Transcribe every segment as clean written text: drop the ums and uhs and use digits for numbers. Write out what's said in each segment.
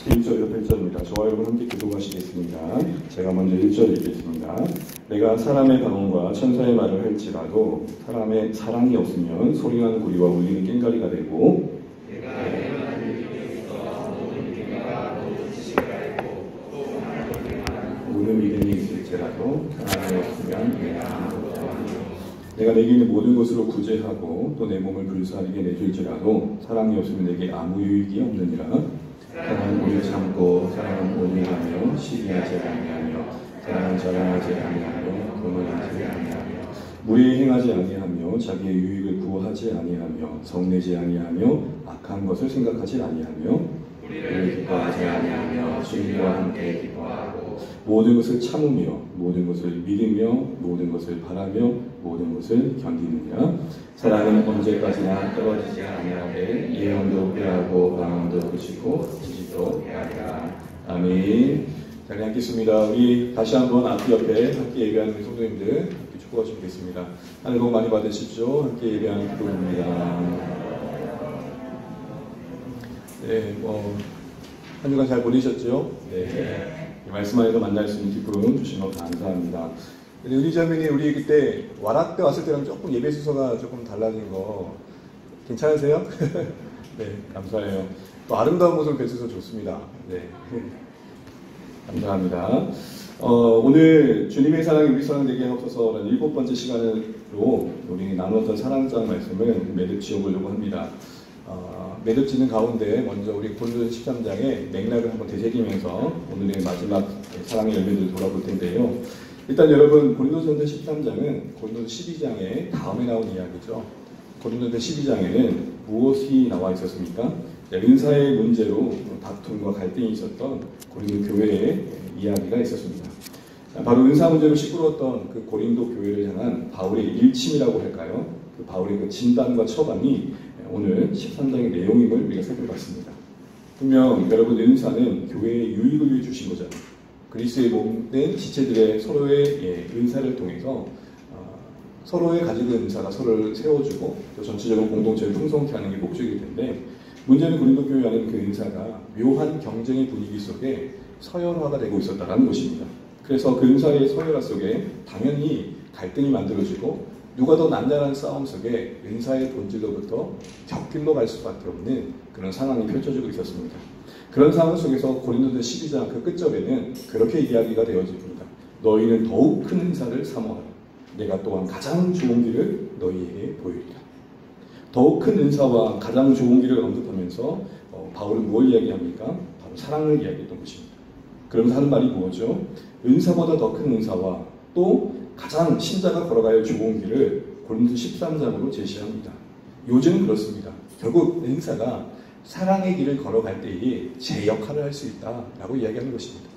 1절과 8절입니다. 저와 여러분 함께 기도하시겠습니다. 제가 먼저 1절 읽겠습니다. 내가 사람의 방언과 천사의 말을 할지라도 사람의 사랑이 없으면 소리나는 구리와 울리는 꽹과리가 되고 우는 믿음이 있을지라도 사랑이 없으면 내가 내게 있는 모든 것으로 구제하고 또 내 몸을 불사르게 내줄지라도 사랑이 없으면 내게 아무 유익이 없느니라. 사랑은 오래 참고 사랑은 온유하며 시기하지 아니하며 사랑은 자랑하지 아니하며 도망하지 아니하며 무리에 행하지 아니하며 자기의 유익을 구하지 아니하며 성내지 아니하며 악한 것을 생각하지 아니하며 우리를 기뻐하지 아니하며 진리와 함께 기뻐하고 모든 것을 참으며 모든 것을 믿으며 모든 것을 바라며 모든 것을 견디느니라. 사랑은 언제까지나 떨어지지 아니하되 예언도 빼하고 방언도 그치고 지식도 빼하리라. 아멘. 자, 그냥 읽겠습니다. 우리 다시 한번 앞뒤 옆에 함께 예배하는 성도님들 함께 축복하시면 되겠습니다. 하늘 복 많이 받으십시오. 함께 예배하는 기도입니다. 네, 한 주간 잘 보내셨죠? 네. 말씀 안에서 만날 수 있는 기쁨 주시면 감사합니다. 은희자매님, 우리 그때 와라 때 왔을 때랑 조금 예배 순서가 조금 달라진 거 괜찮으세요? 네, 감사해요. 또 아름다운 모습을 뵈셔서 좋습니다. 네, 감사합니다. 오늘 주님의 사랑이 우리 사랑 되게 하옵소서라는 7번째 시간으로 우리 나누었던 사랑장 말씀을 매듭 지어보려고 합니다. 매듭 짓는 가운데 먼저 우리 고린도서 13장의 맥락을 한번 되새기면서 오늘의 마지막 사랑의 열매들을 돌아볼 텐데요. 일단 여러분, 고린도서 13장은 고린도서 12장의 다음에 나온 이야기죠. 고린도서 12장에는 무엇이 나와 있었습니까? 은사의 문제로 다툼과 갈등이 있었던 고린도 교회의 이야기가 있었습니다. 바로 은사 문제로 시끄러웠던 그 고린도 교회를 향한 바울의 일침이라고 할까요? 그 바울의 그 진단과 처방이 오늘 13장의 내용임을 우리가 살펴봤습니다. 분명 여러분, 은사는 교회의 유익을 위해 주신 거잖아요. 그리스도의 몸된 지체들의 서로의 은사를 통해서 서로의 가지고 있는 은사가 서로를 세워주고 또 전체적으로 공동체를 풍성케 하는 게 목적일 텐데, 문제는 고린도 교회 안에 그 은사가 묘한 경쟁의 분위기 속에 서열화가 되고 있었다는 것입니다. 그래서 그 은사의 서열화 속에 당연히 갈등이 만들어지고 누가 더 낫냐는 싸움 속에 은사의 본질로부터 격길로 갈 수밖에 없는 그런 상황이 펼쳐지고 있었습니다. 그런 상황 속에서 고린도서 12장 그 끝절에는 그렇게 이야기가 되어집니다. 너희는 더욱 큰 은사를 사모하라. 내가 또한 가장 좋은 길을 너희에게 보이리라. 더욱 큰 은사와 가장 좋은 길을 언급하면서 바울은 뭘 이야기합니까? 바로 사랑을 이야기했던 것입니다. 그러면서 하는 말이 뭐죠? 은사보다 더 큰 은사와 또 가장 신자가 걸어가야 좋은 길을 고린도서 13장으로 제시합니다. 요즘은 그렇습니다. 결국 은사가 사랑의 길을 걸어갈 때에 제 역할을 할 수 있다라고 이야기하는 것입니다.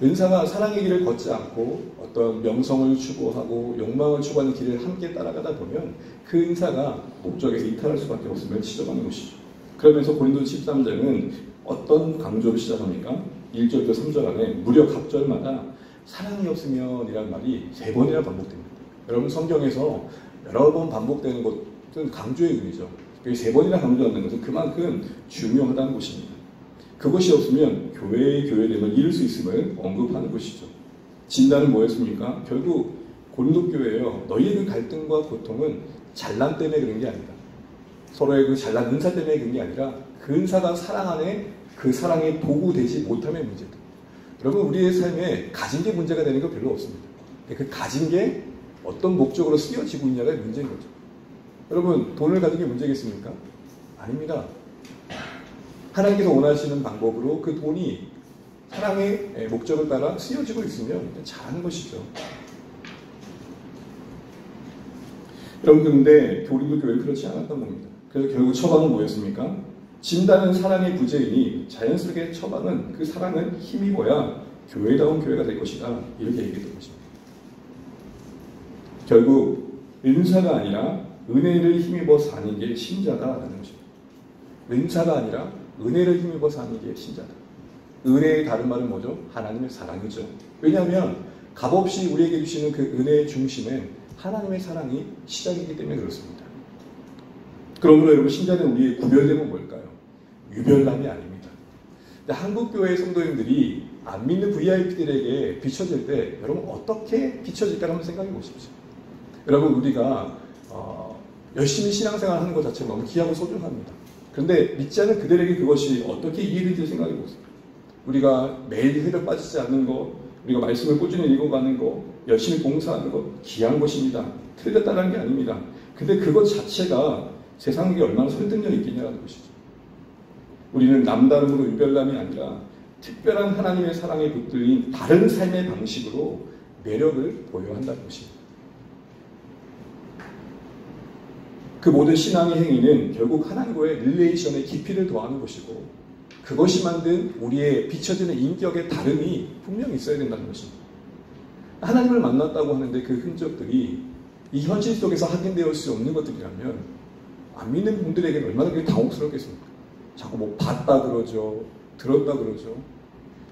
은사가 사랑의 길을 걷지 않고 어떤 명성을 추구하고 욕망을 추구하는 길을 함께 따라가다 보면 그 은사가 목적에서 이탈할 수밖에 없음을 지적하는 것이죠. 그러면서 고린도서 13장은 어떤 강조를 시작합니까? 1절부터 3절 안에 무려 각절마다 사랑이 없으면 이라는 말이 3번이나 반복됩니다. 여러분, 성경에서 여러 번 반복되는 것은 강조의 의미죠. 3번이나 강조하는 것은 그만큼 중요하다는 것입니다. 그것이 없으면 교회의 교회됨을 이룰 수 있음을 언급하는 것이죠. 진단은 뭐였습니까? 결국 고린도 교회예요. 너희의 그 갈등과 고통은 잘난 때문에 그런 게 아니다. 서로의 그 잘난 은사 때문에 그런 게 아니라 그 은사가 사랑 안에 그 사랑에 도구되지 못함의 문제다. 여러분, 우리의 삶에 가진 게 문제가 되는 거 별로 없습니다. 그 가진 게 어떤 목적으로 쓰여지고 있냐가 문제인 거죠. 여러분, 돈을 가진 게 문제겠습니까? 아닙니다. 하나님께서 원하시는 방법으로 그 돈이 사랑의 목적을 따라 쓰여지고 있으면 잘하는 것이죠. 여러분, 그런데 고린도 교회는 그렇지 않았던 겁니다. 그래서 결국 처방은 뭐였습니까? 진단은 사랑의 부재이니 자연스럽게 처방은 그 사랑은 힘입어야 교회다운 교회가 될 것이다. 이렇게 얘기했던 것입니다. 결국 은사가 아니라 은혜를 힘입어 사는 게 신자다라는 것입니다. 은사가 아니라 은혜를 힘입어 사는 게 신자다. 은혜의 다른 말은 뭐죠? 하나님의 사랑이죠. 왜냐하면 값없이 우리에게 주시는 그 은혜의 중심엔 하나님의 사랑이 시작이기 때문에 그렇습니다. 그러므로 여러분, 신자는 우리의 구별됨은 뭘까요? 유별남이 아닙니다. 근데 한국교회 성도님들이 안 믿는 VIP들에게 비춰질 때 여러분 어떻게 비춰질까 한번 생각해 보십시오. 여러분 우리가 열심히 신앙생활 하는 것 자체가 너무 귀하고 소중합니다. 그런데 믿지 않는 그들에게 그것이 어떻게 이해될지 생각해 보세요. 우리가 매일 새벽 빠지지 않는 것, 우리가 말씀을 꾸준히 읽어가는 것, 열심히 봉사하는 것 귀한 것입니다. 틀렸다는 게 아닙니다. 근데 그것 자체가 세상에 얼마나 설득력이 있겠냐는 것이죠. 우리는 남다름으로 유별남이 아니라 특별한 하나님의 사랑에 붙들린 다른 삶의 방식으로 매력을 보여야 한다는 것입니다. 그 모든 신앙의 행위는 결국 하나님과의 릴레이션의 깊이를 더하는 것이고 그것이 만든 우리의 비춰지는 인격의 다름이 분명히 있어야 된다는 것입니다. 하나님을 만났다고 하는데 그 흔적들이 이 현실 속에서 확인되어 수 없는 것들이라면 안 믿는 분들에게는 얼마나 그게 당혹스럽겠습니까? 자꾸 뭐 봤다 그러죠. 들었다 그러죠.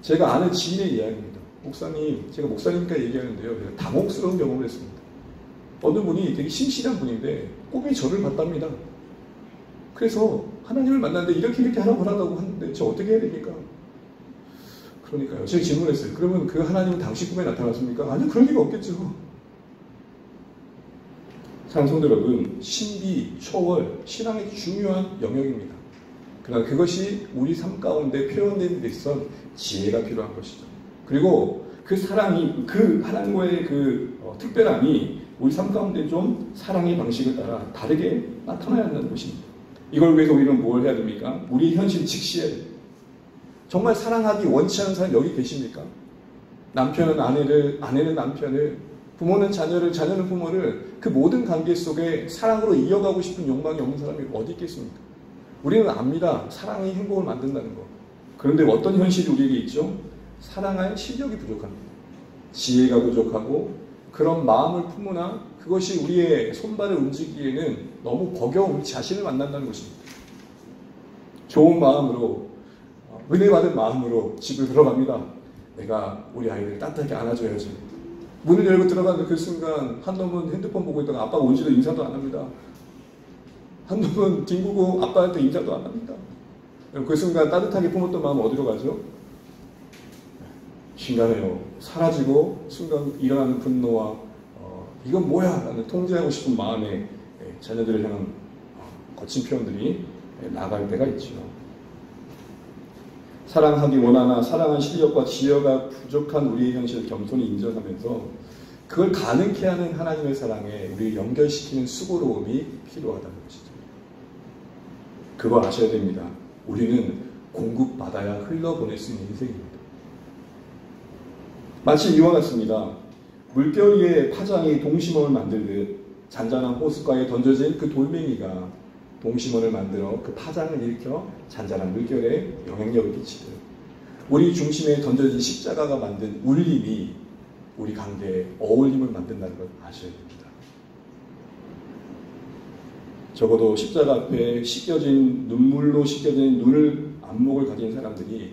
제가 아는 지인의 이야기입니다. 목사님, 제가 목사님과 얘기하는데요. 당혹스러운 경험을 했습니다. 어느 분이 되게 신실한 분인데 꿈에 저를 봤답니다. 그래서 하나님을 만났는데 이렇게 하라고 하는데 저 어떻게 해야 됩니까? 그러니까요. 제가 질문했어요. 그러면 그 하나님은 당신 꿈에 나타났습니까? 아니요. 그럴 리가 없겠죠. 사랑하는 성도 여러분, 신비, 초월, 신앙의 중요한 영역입니다. 그러나 그것이 우리 삶 가운데 표현되는 데 있어 지혜가 필요한 것이죠. 그리고 그 사랑이, 그 하나님과의 그 특별함이 우리 삶 가운데 좀 사랑의 방식을 따라 다르게 나타나야 한다는 것입니다. 이걸 위해서 우리는 뭘 해야 됩니까? 우리 현실 직시해야 됩니다. 정말 사랑하기 원치 않는 사람이 여기 계십니까? 남편은 아내를, 아내는 남편을, 부모는 자녀를, 자녀는 부모를 그 모든 관계 속에 사랑으로 이어가고 싶은 욕망이 없는 사람이 어디 있겠습니까? 우리는 압니다. 사랑이 행복을 만든다는 거. 그런데 어떤 현실이 우리에게 있죠? 사랑할 실력이 부족합니다. 지혜가 부족하고 그런 마음을 품으나 그것이 우리의 손발을 움직이기에는 너무 버거운 우리 자신을 만난다는 것입니다. 좋은 마음으로, 은혜 받은 마음으로 집을 들어갑니다. 내가 우리 아이를 따뜻하게 안아줘야지. 문을 열고 들어가는 그 순간 한 놈은 핸드폰 보고 있다가 아빠가 온지도 인사도 안 합니다. 한 놈은 뒹구고 아빠한테 인사도 안 합니다. 그 순간 따뜻하게 품었던 마음은 어디로 가죠? 순간에요. 사라지고 순간 일어나는 분노와 이건 뭐야? 라는 통제하고 싶은 마음에 자녀들을 향한 거친 표현들이 나갈 때가 있죠. 사랑하기 원하나 사랑한 실력과 지혜가 부족한 우리의 현실을 겸손히 인정하면서 그걸 가능케 하는 하나님의 사랑에 우리를 연결시키는 수고로움이 필요하다는 것이죠. 그거 아셔야 됩니다. 우리는 공급받아야 흘러보낼 수 있는 인생입니다. 마치 이와 같습니다. 물결 위에 파장이 동심원을 만들듯 잔잔한 호숫가에 던져진 그 돌멩이가 동심원을 만들어 그 파장을 일으켜 잔잔한 물결에 영향력을 끼치듯 우리 중심에 던져진 십자가가 만든 울림이 우리 관계에 어울림을 만든다는 걸 아셔야 됩니다. 적어도 십자가 앞에 씻겨진 눈물로 씻겨진 눈을 안목을 가진 사람들이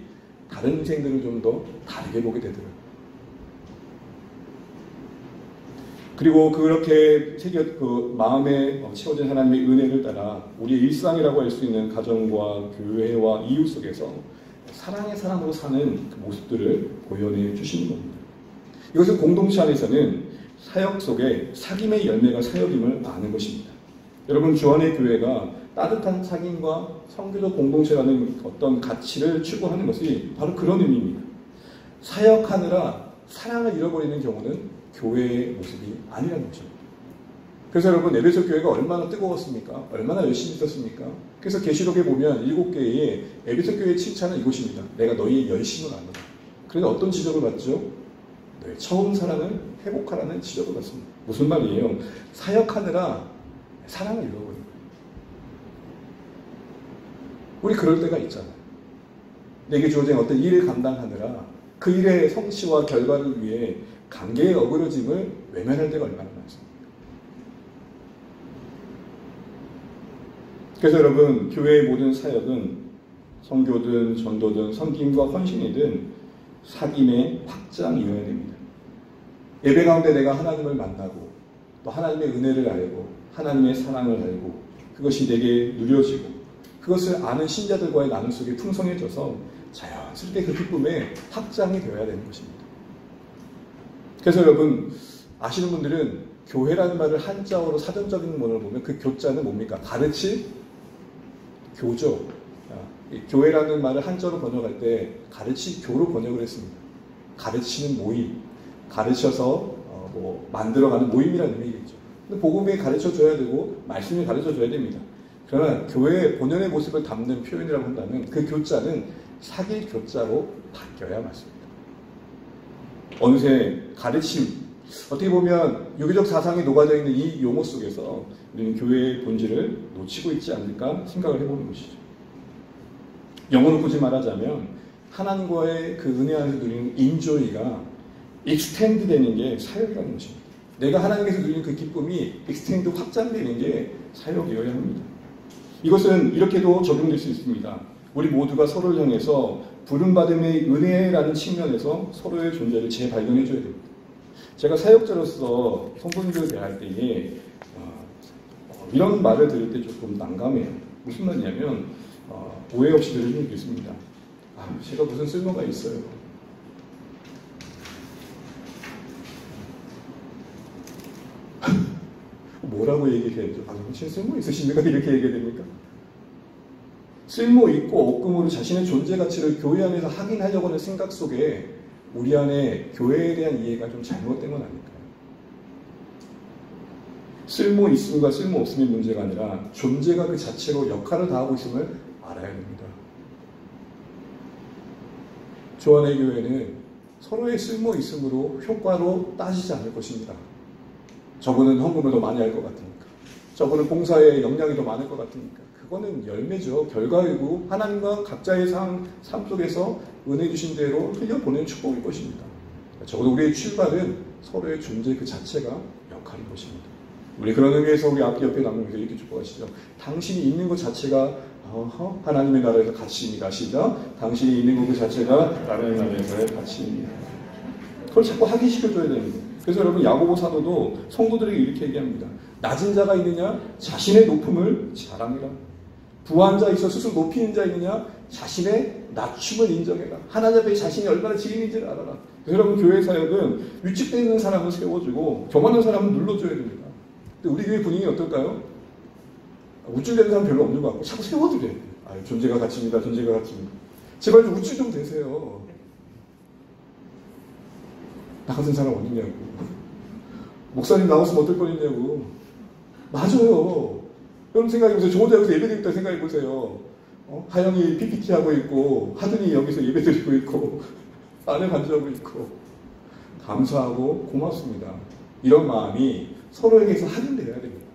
다른 인생들을 좀 더 다르게 보게 되더라고요. 그리고 그렇게 그 마음에 채워진 하나님의 은혜를 따라 우리의 일상이라고 할 수 있는 가정과 교회와 이웃 속에서 사랑의 사람으로 사는 그 모습들을 보여내 주시는 겁니다. 이것은 공동체 안에서는 사역 속에 사귐의 열매가 사역임을 아는 것입니다. 여러분, 주안의 교회가 따뜻한 사귐과 성교적 공동체라는 어떤 가치를 추구하는 것이 바로 그런 의미입니다. 사역하느라 사랑을 잃어버리는 경우는 교회의 모습이 아니라는 것입니다. 그래서 여러분, 에베소 교회가 얼마나 뜨거웠습니까? 얼마나 열심히 있었습니까? 그래서 계시록에 보면 7개의 에베소 교회의 칭찬은 이것입니다. 내가 너희의 열심을 아노라. 그런데 어떤 지적을 받죠? 너희 처음 사랑을 회복하라는 지적을 받습니다. 무슨 말이에요? 사역하느라 사랑을 잃어버린 거예요. 우리 그럴 때가 있잖아요. 내게 주어진 어떤 일을 감당하느라 그 일의 성취와 결과를 위해 관계의 어그러짐을 외면할 때가 얼마나 많습니까? 그래서 여러분, 교회의 모든 사역은 선교든 전도든 섬김과 헌신이든 사귐의 확장이어야 됩니다. 예배 가운데 내가 하나님을 만나고 또 하나님의 은혜를 알고 하나님의 사랑을 알고 그것이 내게 누려지고 그것을 아는 신자들과의 나눔 속에 풍성해져서 자연스럽게 그 기쁨에 확장이 되어야 되는 것입니다. 그래서 여러분 아시는 분들은 교회라는 말을 한자어로 사전적인 문을 보면 그 교자는 뭡니까? 가르치? 교죠. 교회라는 말을 한자어로 번역할 때 가르치 교로 번역을 했습니다. 가르치는 모임, 가르쳐서 만들어가는 모임이라는 의미겠죠. 근데 복음에 가르쳐줘야 되고 말씀이 가르쳐줘야 됩니다. 그러나 교회의 본연의 모습을 담는 표현이라고 한다면 그 교자는 사귈 교자로 바뀌어야 맞습니다. 어느새 가르침, 어떻게 보면 유교적 사상이 녹아져 있는 이 용어 속에서 우리는 교회의 본질을 놓치고 있지 않을까 생각을 해보는 것이죠. 영어로 굳이 말하자면 하나님과의 그 은혜 안에서 누리는 인조이가 익스텐드 되는 게 사역이라는 것입니다. 내가 하나님께서 누리는 그 기쁨이 익스텐드 확장되는 게 사역이어야 합니다. 이것은 이렇게도 적용될 수 있습니다. 우리 모두가 서로를 향해서 부름받음의 은혜라는 측면에서 서로의 존재를 재발견해 줘야 됩니다. 제가 사역자로서 성도님들을 대할 때에 이런 말을 들을 때 조금 난감해요. 무슨 말이냐면 오해 없이 들으시면 좋겠습니다. 제가 무슨 쓸모가 있어요. 뭐라고 얘기해야죠? 당신 쓸모 있으십니까? 이렇게 얘기해야 됩니까? 쓸모 있고 없금으로 자신의 존재 가치를 교회 안에서 확인하려고 하는 생각 속에 우리 안에 교회에 대한 이해가 좀 잘못된 건 아닐까요? 쓸모 있음과 쓸모 없음의 문제가 아니라 존재가 그 자체로 역할을 다하고 있음을 알아야 됩니다. 조안의 교회는 서로의 쓸모 있음으로 효과로 따지지 않을 것입니다. 저분은 헌금을 더 많이 할 것 같으니까, 저분은 봉사에 역량이 더 많을 것 같으니까, 그거는 열매죠. 결과이고 하나님과 각자의 삶 속에서 은혜 주신 대로 흘려보내는 축복일 것입니다. 적어도 우리의 출발은 서로의 존재 그 자체가 역할인 것입니다. 우리 그런 의미에서 우리 앞뒤 옆에 나누면서 이렇게 축복하시죠. 당신이 있는 것 자체가 하나님의 나라에서 가치입니다. 시작. 당신이 있는 것 그 자체가 하나님의 나라에서의 가치입니다. 그걸 자꾸 확인시켜줘야 됩니다. 그래서 여러분 야고보 사도도 성도들에게 이렇게 얘기합니다. 낮은 자가 있느냐? 자신의 높음을 자랑해라. 부한 자 있어 스스로 높이는 자 있느냐? 자신의 낮춤을 인정해라. 하나님 앞에 자신이 얼마나 지인인지를 알아라. 그래서 여러분 교회 사역은 위축되어 있는 사람은 세워주고 교만한 사람은 눌러줘야 됩니다. 근데 우리 교회 분위기는 어떨까요? 우쭐대는 사람 별로 없는 것 같고 자꾸 세워드려야 돼요. 존재가 가치입니다. 존재가 가치입니다. 제발 좀 우쭐 좀 되세요. 나 같은 사람 어딨냐고. 목사님 나왔으면 어떨 뻔했냐고. 맞아요. 여러분 생각해보세요. 저 혼자 여기서 예배드리겠다 생각해보세요. 하영이 PPT 하고 있고 하든이 여기서 예배드리고 있고 아내 간주하고 있고 감사하고 고맙습니다. 이런 마음이 서로에게서 확인되어야 됩니다.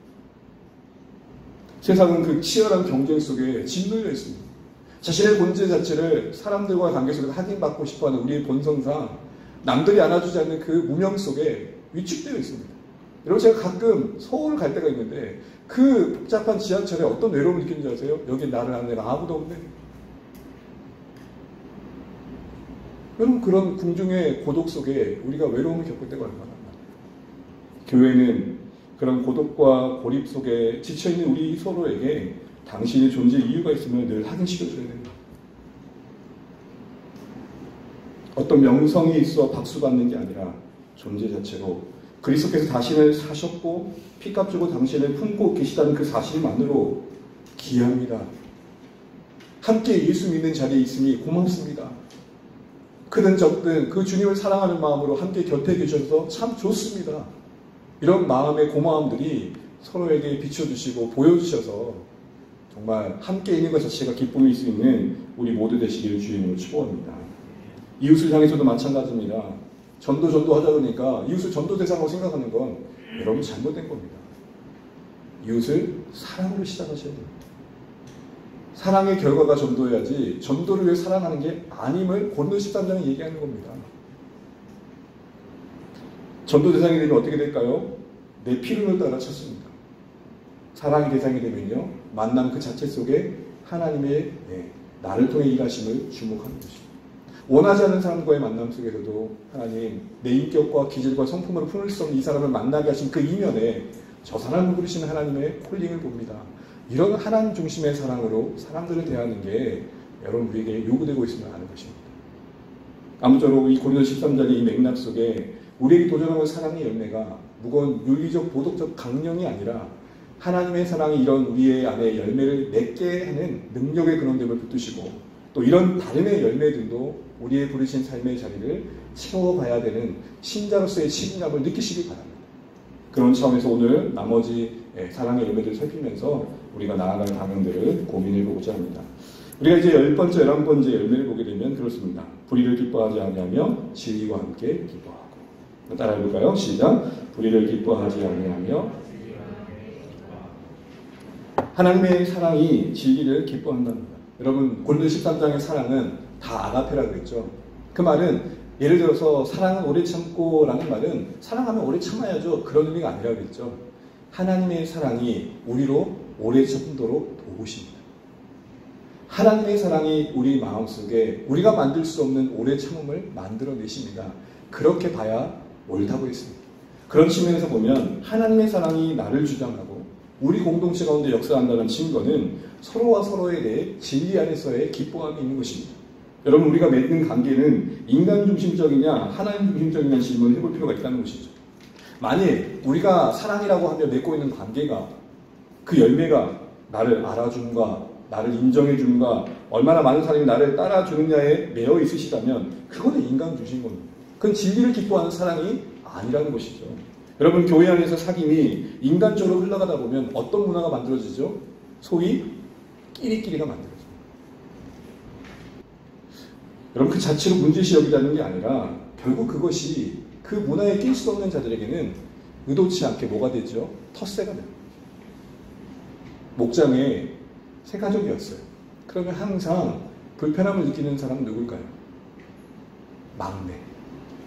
세상은 그 치열한 경쟁 속에 짓눌려 있습니다. 자신의 본질 자체를 사람들과의 관계 속에서 확인받고 싶어하는 우리의 본성상 남들이 안아주지 않는 그 무명 속에 위축되어 있습니다. 여러분 제가 가끔 서울 갈 때가 있는데 그 복잡한 지하철에 어떤 외로움을 느끼는지 아세요? 여기 나를 아는 애가 아무도 없네. 여러분 그런 궁중의 고독 속에 우리가 외로움을 겪을 때가 얼마나 많아요. 교회는 그런 고독과 고립 속에 지쳐있는 우리 서로에게 당신의 존재 이유가 있으면 늘 확인시켜줘야 됩니다. 어떤 명성이 있어 박수받는 게 아니라 존재 자체로 그리스도께서 당신을 사셨고 피값 주고 당신을 품고 계시다는 그 사실만으로 귀합니다. 함께 예수 믿는 자리에 있으니 고맙습니다. 크든 적든 그 주님을 사랑하는 마음으로 함께 곁에 계셔서 참 좋습니다. 이런 마음의 고마움들이 서로에게 비춰주시고 보여주셔서 정말 함께 있는 것 자체가 기쁨일 수 있는 우리 모두 되시기를 주님으로 축복합니다. 이웃을 향해서도 마찬가지입니다. 전도 하다 보니까 이웃을 전도 대상으로 생각하는 건 여러분 잘못된 겁니다. 이웃을 사랑으로 시작하셔야 됩니다. 사랑의 결과가 전도해야지 전도를 위해 사랑하는 게 아님을 고린도 13장에 얘기하는 겁니다. 전도 대상이 되면 어떻게 될까요? 내 필요를 따라 찾습니다. 사랑의 대상이 되면요 만남 그 자체 속에 하나님의 나를 통해 일하심을 주목하는 것입니다. 원하지 않는 사람과의 만남 속에서도 하나님 내 인격과 기질과 성품으로 품을 수 없는 이 사람을 만나게 하신 그 이면에 저 사람을 부르시는 하나님의 콜링을 봅니다. 이런 하나님 중심의 사랑으로 사람들을 대하는 게 여러분 우리에게 요구되고 있으면 하는 것입니다. 아무쪼록 이 고린도 13장의 이 맥락 속에 우리에게 도전하는 사랑의 열매가 무거운 윤리적 도덕적 강령이 아니라 하나님의 사랑이 이런 우리의 안에 열매를 맺게 하는 능력의 근원됨을 붙드시고 또 이런 다름의 열매들도 우리의 부르신 삶의 자리를 채워가야 되는 신자로서의 책임감을 느끼시기 바랍니다. 그런 차원에서 오늘 나머지 사랑의 열매들을 살피면서 우리가 나아갈 방향들을 고민해 보고자 합니다. 우리가 이제 10번째, 11번째 열매를 보게 되면 그렇습니다. 불의를 기뻐하지 아니하며 진리와 함께 기뻐하고. 따라해 볼까요? 시작. 불의를 기뻐하지 아니하며 하나님의 사랑이 진리를 기뻐한답니다. 여러분 고린도 13장의 사랑은 다 아가페라고 했죠. 그 말은 예를 들어서 사랑은 오래 참고 라는 말은 사랑하면 오래 참아야죠. 그런 의미가 아니라고 했죠. 하나님의 사랑이 우리로 오래 참도록 도우십니다. 하나님의 사랑이 우리 마음속에 우리가 만들 수 없는 오래 참음을 만들어내십니다. 그렇게 봐야 옳다고 했습니다. 그런 측면에서 보면 하나님의 사랑이 나를 주장하고 우리 공동체 가운데 역사한다는 증거는 서로와 서로에 대해 진리 안에서의 기뻐함이 있는 것입니다. 여러분 우리가 맺는 관계는 인간 중심적이냐 하나님 중심적이냐 질문을 해볼 필요가 있다는 것이죠. 만일 우리가 사랑이라고 하며 맺고 있는 관계가 그 열매가 나를 알아줌과 나를 인정해줌과 얼마나 많은 사람이 나를 따라주느냐에 매여 있으시다면 그거는 인간 중심인 겁니다. 그건 진리를 기뻐하는 사랑이 아니라는 것이죠. 여러분 교회 안에서 사귐이 인간적으로 흘러가다 보면 어떤 문화가 만들어지죠? 소위 끼리끼리가 만들어져요. 여러분 그 자체로 문제시 여기자는 게 아니라 결국 그것이 그 문화에 낄 수 없는 자들에게는 의도치 않게 뭐가 되죠? 텃세가 됩니다. 목장에 세 가족이었어요. 그러면 항상 불편함을 느끼는 사람은 누굴까요? 막내.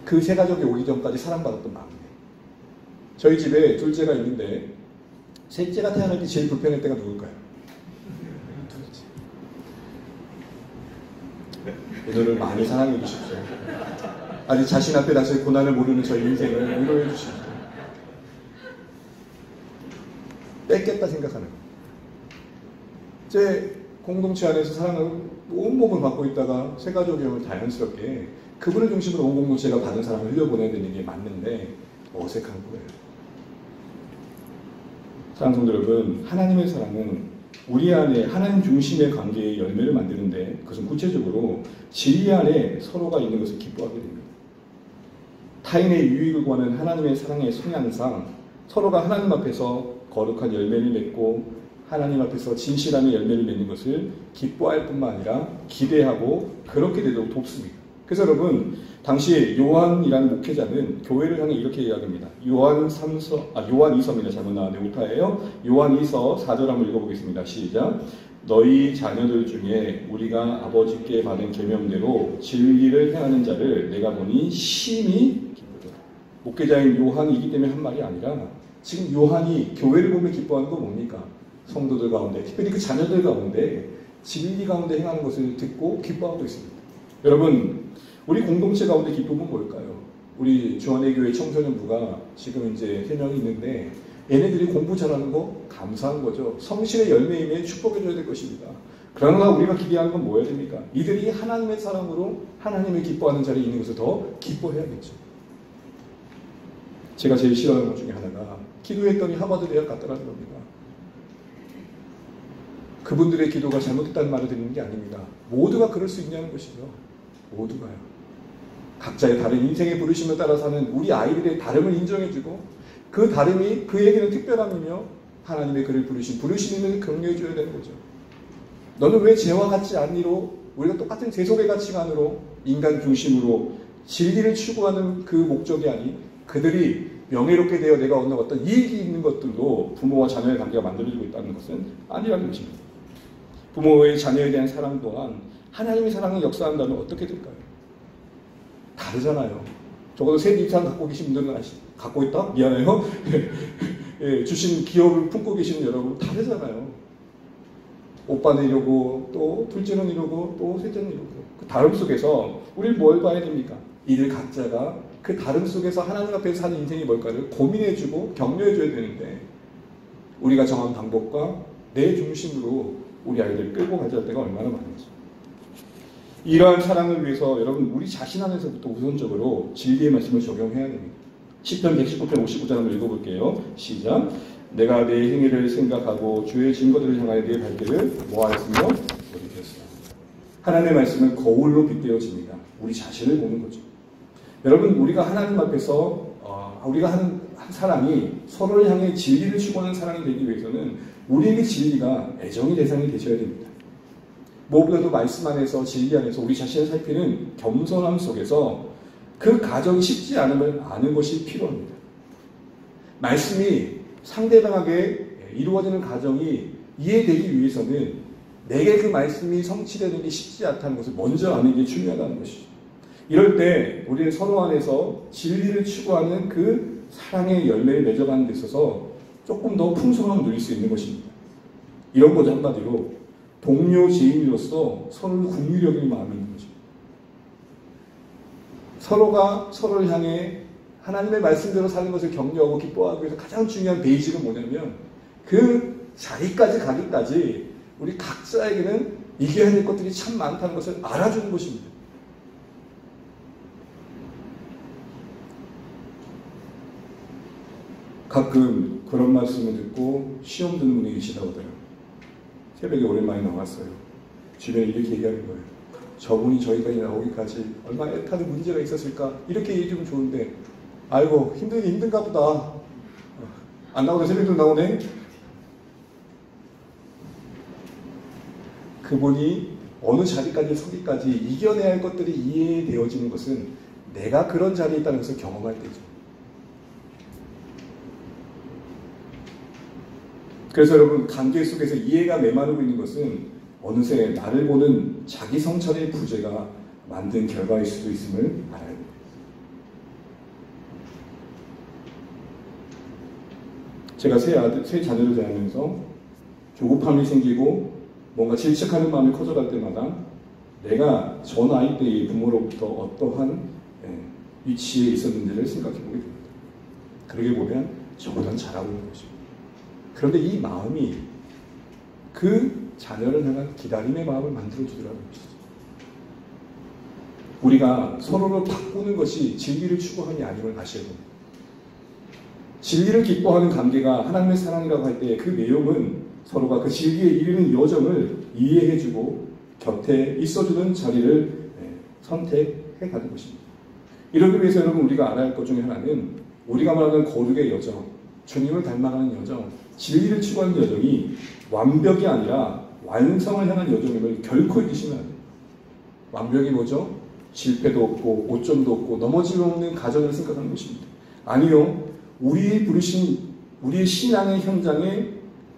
그 세 가족이 오기 전까지 사랑받았던 막내. 저희 집에 둘째가 있는데 셋째가 태어날 때 제일 불편할 때가 누굴까요? 둘째. 오늘은 많이 사랑해 주십시오. 아직 자신 앞에 다시 고난을 모르는 저희 인생을 위로해 주십시오. 뺏겠다 생각하는 거예요. 제 공동체 안에서 사랑을 온몸을 받고 있다가 세 가족이 오면 자연스럽게 그분을 중심으로 온 공동체가 받은 사랑을 흘려보내야 되는 게 맞는데 어색한 거예요. 사랑하는 성도 여러분, 하나님의 사랑은 우리 안에 하나님 중심의 관계의 열매를 만드는데 그것은 구체적으로 진리 안에 서로가 있는 것을 기뻐하게 됩니다. 타인의 유익을 구하는 하나님의 사랑의 성향상 서로가 하나님 앞에서 거룩한 열매를 맺고 하나님 앞에서 진실함의 열매를 맺는 것을 기뻐할 뿐만 아니라 기대하고 그렇게 되도록 돕습니다. 그래서 여러분 당시 요한이라는 목회자는 교회를 향해 이렇게 이야기합니다. 요한 2서입니다. 잘못 나왔네요. 오타예요. 요한 2서 4절 한번 읽어보겠습니다. 시작. 너희 자녀들 중에 우리가 아버지께 받은 계명대로 진리를 행하는 자를 내가 보니 심히 기쁘더라. 목회자인 요한이기 때문에 한 말이 아니라 지금 요한이 교회를 보며 기뻐하는 건 뭡니까? 성도들 가운데, 특별히 그 자녀들 가운데 진리 가운데 행하는 것을 듣고 기뻐하고 있습니다. 여러분, 우리 공동체 가운데 기쁨은 뭘까요? 우리 주안의교회 청소년부가 지금 이제 3명이 있는데 얘네들이 공부 잘하는 거 감사한 거죠. 성실의 열매임에 축복해줘야 될 것입니다. 그러나 우리가 기대하는 건 뭐여야 됩니까? 이들이 하나님의 사랑으로 하나님을 기뻐하는 자리에 있는 것을 더 기뻐해야겠죠. 제가 제일 싫어하는 것 중에 하나가 기도했더니 하버드 대학 갔다라는 겁니다. 그분들의 기도가 잘못됐다는 말을 드리는 게 아닙니다. 모두가 그럴 수 있냐는 것이죠. 모두가요. 각자의 다른 인생의 부르심을 따라 사는 우리 아이들의 다름을 인정해주고 그 다름이 그에게는 특별함이며 하나님의 그를 부르심을 격려해줘야 되는 거죠. 너는 왜 쟤와 같지 않니로 우리가 똑같은 세속의 가치관으로 인간 중심으로 진리를 추구하는 그 목적이 아닌 그들이 명예롭게 되어 내가 얻는 어떤 이익이 있는 것들로 부모와 자녀의 관계가 만들어지고 있다는 것은 아니라는 것입니다. 부모의 자녀에 대한 사랑 또한 하나님의 사랑이 역사한다면 어떻게 될까요? 다르잖아요. 적어도 셋 이상 갖고 계신 분들은 갖고 있다? 미안해요. 예, 주신 기업을 품고 계시는 여러분 다르잖아요. 오빠는 이러고 또 둘째는 이러고 또 셋째는 이러고 그 다름 속에서 우리는 뭘 봐야 됩니까? 이들 각자가 그 다름 속에서 하나님 앞에서 사는 인생이 뭘까를 고민해주고 격려해줘야 되는데 우리가 정한 방법과 내 중심으로 우리 아이들 끌고 가져갈 때가 얼마나 많은지. 이러한 사랑을 위해서 여러분 우리 자신 안에서부터 우선적으로 진리의 말씀을 적용해야 됩니다. 10편 119편 59절 한번 읽어볼게요. 시작. 내가 내 행위를 생각하고 주의 증거들을 향하여 내 발길을 모아했으며 돌이켰으나. 하나님의 말씀은 거울로 빗대어집니다. 우리 자신을 보는 거죠. 여러분 우리가 하나님 앞에서 우리가 하는 사랑이 서로를 향해 진리를 추구하는 사랑이 되기 위해서는 우리에게 진리가 애정의 대상이 되셔야 됩니다. 무엇보다도 말씀 안에서 진리 안에서 우리 자신을 살피는 겸손함 속에서 그 가정이 쉽지 않음을 아는 것이 필요합니다. 말씀이 상대방에게 이루어지는 가정이 이해되기 위해서는 내게 그 말씀이 성취되는 게 쉽지 않다는 것을 먼저 아는 게 중요하다는 것이죠. 이럴 때 우리는 서로 안에서 진리를 추구하는 그 사랑의 열매를 맺어가는 데 있어서 조금 더 풍성함을 누릴 수 있는 것입니다. 이런 거죠. 한마디로 동료 지인으로서 서로를 긍휼히 여기는 마음이 있는 거죠. 서로가 서로를 향해 하나님의 말씀대로 사는 것을 격려하고 기뻐하기 위해서 가장 중요한 베이직은 뭐냐면 그 자리까지 가기까지 우리 각자에게는 이겨야 될 것들이 참 많다는 것을 알아주는 것입니다. 가끔 그런 말씀을 듣고 시험 드는 분이 계시다고 하더라고요. 새벽에 오랜만에 나왔어요. 주변에 이렇게 얘기하는 거예요. 저분이 저희까지 나오기까지 얼마나 애타는 문제가 있었을까? 이렇게 얘기하면 좋은데 아이고 힘든가 보다. 안 나오네. 새벽도 나오네. 그분이 어느 자리까지 서기까지 이겨내야 할 것들이 이해되어지는 것은 내가 그런 자리에 있다는 것을 경험할 때죠. 그래서 여러분 관계 속에서 이해가 메마르고 있는 것은 어느새 나를 보는 자기 성찰의 부재가 만든 결과일 수도 있음을 알아야 됩니다. 제가 세 자녀를 대하면서 조급함이 생기고 뭔가 질책하는 마음이 커져갈 때마다 내가 전 아이 때의 부모로부터 어떠한 위치에 있었는지를 생각해 보게 됩니다. 그러게 보면 저보다는 잘하고 있는 것입니다. 그런데 이 마음이 그 자녀를 향한 기다림의 마음을 만들어주더라고요. 우리가 서로를 바꾸는 것이 진리를 추구함이 아님을 아셔야 됩니다. 진리를 기뻐하는 관계가 하나님의 사랑이라고 할 때 그 내용은 서로가 그 진리에 이르는 여정을 이해해주고 곁에 있어주는 자리를 선택해 가는 것입니다. 이러기 위해서 여러분 우리가 알아야 할 것 중에 하나는 우리가 말하는 거룩의 여정, 주님을 닮아가는 여정, 진리를 추구하는 여정이 완벽이 아니라 완성을 향한 여정임을 결코 잊으시면 안 돼요. 완벽이 뭐죠? 실패도 없고 오점도 없고 넘어짐 없는 가정을 생각하는 것입니다. 아니요. 우리의 신앙의 현장에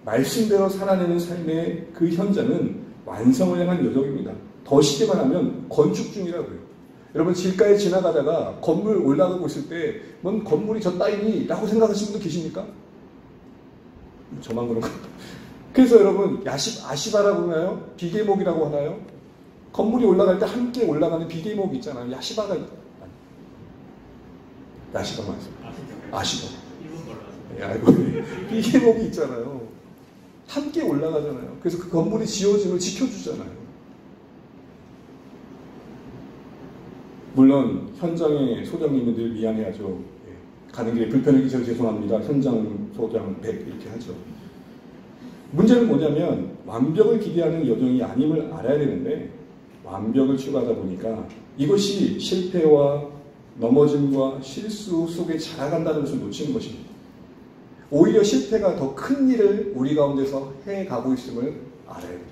말씀대로 살아내는 삶의 그 현장은 완성을 향한 여정입니다. 더 쉽게 말하면 건축 중이라고요. 여러분 길가에 지나가다가 건물 올라가고 있을 때 뭔 건물이 저 따위니? 라고 생각하시는 분도 계십니까? 저만 그런가? 그래서 여러분 아시바라고 하나요? 비계목이라고 하나요? 건물이 올라갈 때 함께 올라가는 비계목 있잖아요. 야시바가 야시바 맞습니다. 아시바. 비계목이 있잖아요. 함께 올라가잖아요. 그래서 그 건물이 지어짐을 지켜주잖아요. 물론 현장의 소장님은 늘 미안해하죠. 가는 길에 불편하게 해서 죄송합니다. 현장 소장 100 이렇게 하죠. 문제는 뭐냐면 완벽을 기대하는 여정이 아님을 알아야 되는데 완벽을 추구하다 보니까 이것이 실패와 넘어짐과 실수 속에 자라간다는 것을 놓치는 것입니다. 오히려 실패가 더 큰 일을 우리 가운데서 해가고 있음을 알아야 됩니다.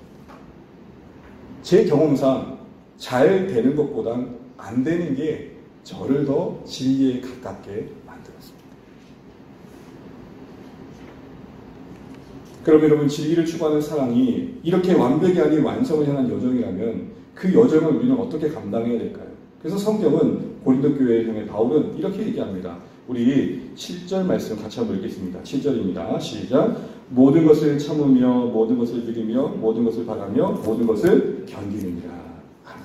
제 경험상 잘 되는 것보단 안 되는 게 저를 더 진리에 가깝게 만들었습니다. 그럼 여러분 진리를 추구하는 사랑이 이렇게 완벽이 아닌 완성을 향한 여정이라면 그 여정을 우리는 어떻게 감당해야 될까요? 그래서 성경은 고린도 교회를 향해 바울은 이렇게 얘기합니다. 우리 7절 말씀 같이 한번 읽겠습니다. 7절입니다. 시작. 모든 것을 참으며 모든 것을 믿으며 모든 것을 바라며 모든 것을 견디느니라. 아멘.